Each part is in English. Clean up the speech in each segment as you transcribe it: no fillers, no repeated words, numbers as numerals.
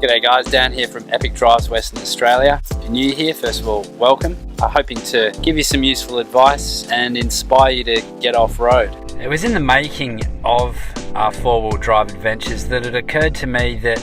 G'day guys, Dan here from Epic Drives Western Australia. If you're new here, first of all, welcome. I'm hoping to give you some useful advice and inspire you to get off-road. It was in the making of our four-wheel drive adventures that it occurred to me that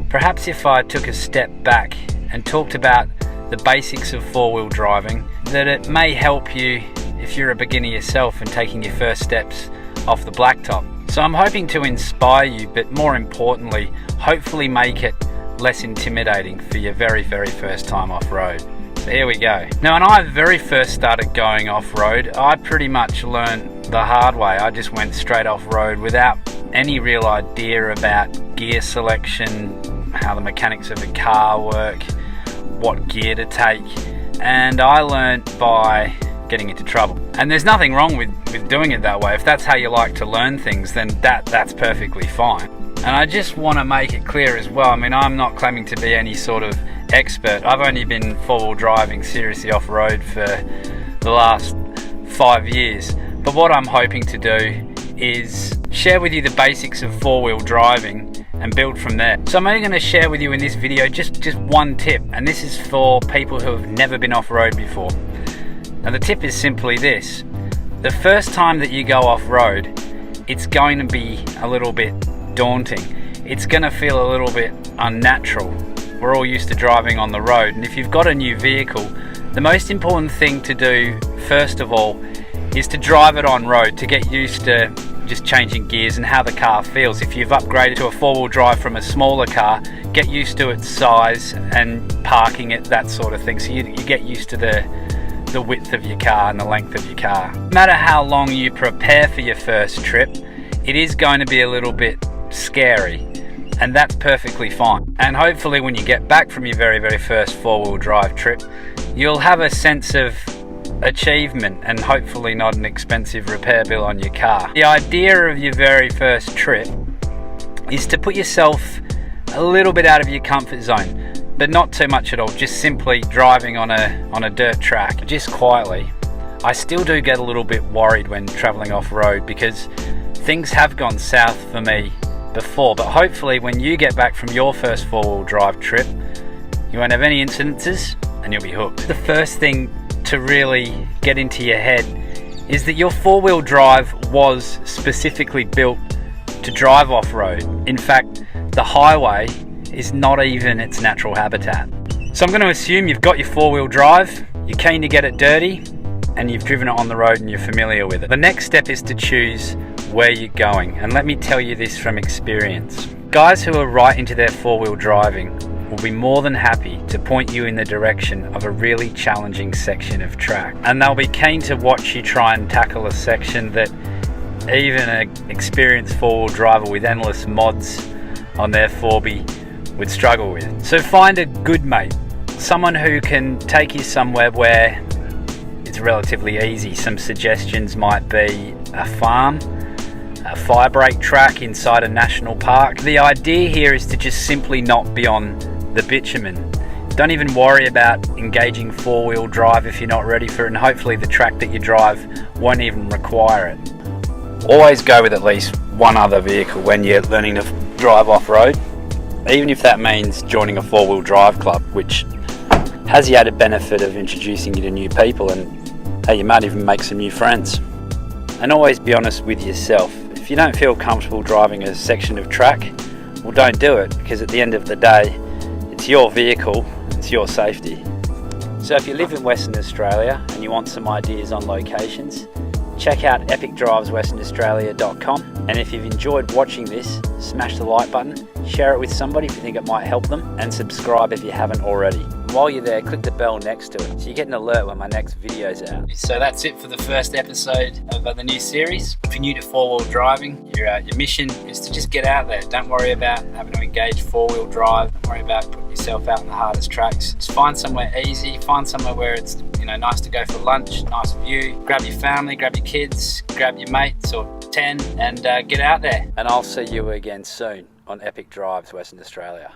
perhaps if I took a step back and talked about the basics of four-wheel driving, that it may help you if you're a beginner yourself and taking your first steps off the blacktop. So I'm hoping to inspire you, but more importantly, hopefully make it less intimidating for your very first time off-road. So here we go. Now, when I very first started going off-road, I pretty much learned the hard way. I just went straight off-road without any real idea about gear selection, how the mechanics of a car work, what gear to take, and I learned by getting into trouble. And there's nothing wrong with doing it that way. If that's how you like to learn things, then that's perfectly fine. And I just want to make it clear as well, I mean, I'm not claiming to be any sort of expert. I've only been four-wheel driving seriously off-road for the last 5 years. But what I'm hoping to do is share with you the basics of four-wheel driving and build from there. So I'm only going to share with you in this video just one tip, and this is for people who have never been off-road before. Now the tip is simply this: the first time that you go off-road, it's going to be a little bit daunting. It's going to feel a little bit unnatural. We're all used to driving on the road, and if you've got a new vehicle, the most important thing to do first of all is to drive it on road, to get used to just changing gears and how the car feels. If you've upgraded to a four-wheel drive from a smaller car, get used to its size and parking it, that sort of thing, so you get used to the width of your car and the length of your car. No matter how long you prepare for your first trip, it is going to be a little bit scary, and that's perfectly fine. And hopefully when you get back from your very first four-wheel drive trip, you'll have a sense of achievement and hopefully not an expensive repair bill on your car. The idea of your very first trip is to put yourself a little bit out of your comfort zone, but not too much at all, just simply driving on a dirt track, just quietly. I still do get a little bit worried when traveling off-road because things have gone south for me before, but hopefully when you get back from your first four-wheel drive trip, you won't have any incidences and you'll be hooked. The first thing to really get into your head is that your four-wheel drive was specifically built to drive off-road. In fact, the highway is not even its natural habitat. So I'm going to assume you've got your four-wheel drive, you're keen to get it dirty, and you've driven it on the road and you're familiar with it. The next step is to choose where you're going, and let me tell you this from experience. Guys who are right into their four-wheel driving will be more than happy to point you in the direction of a really challenging section of track, and they'll be keen to watch you try and tackle a section that even an experienced four-wheel driver with endless mods on their 4B would struggle with. So find a good mate, someone who can take you somewhere where it's relatively easy. Some suggestions might be a farm, a fire break track inside a national park. The idea here is to just simply not be on the bitumen. Don't even worry about engaging four-wheel drive if you're not ready for it, and hopefully the track that you drive won't even require it. Always go with at least one other vehicle when you're learning to drive off-road, even if that means joining a four-wheel drive club, which has the added benefit of introducing you to new people, and hey, you might even make some new friends. And always be honest with yourself. If you don't feel comfortable driving a section of track, well, don't do it, because at the end of the day, it's your vehicle, it's your safety. So if you live in Western Australia and you want some ideas on locations, check out epicdriveswesternaustralia.com, and if you've enjoyed watching this, smash the like button, share it with somebody if you think it might help them, and subscribe if you haven't already. While you're there, click the bell next to it so you get an alert when my next video's out. So that's it for the first episode of the new series. If you're new to four-wheel driving, your mission is to just get out there. Don't worry about having to engage four-wheel drive. Don't worry about putting yourself out on the hardest tracks. Just find somewhere easy, find somewhere where it's nice to go for lunch, nice view. Grab your family, grab your kids, grab your mates or 10 and get out there. And I'll see you again soon on Epic Drives Western Australia.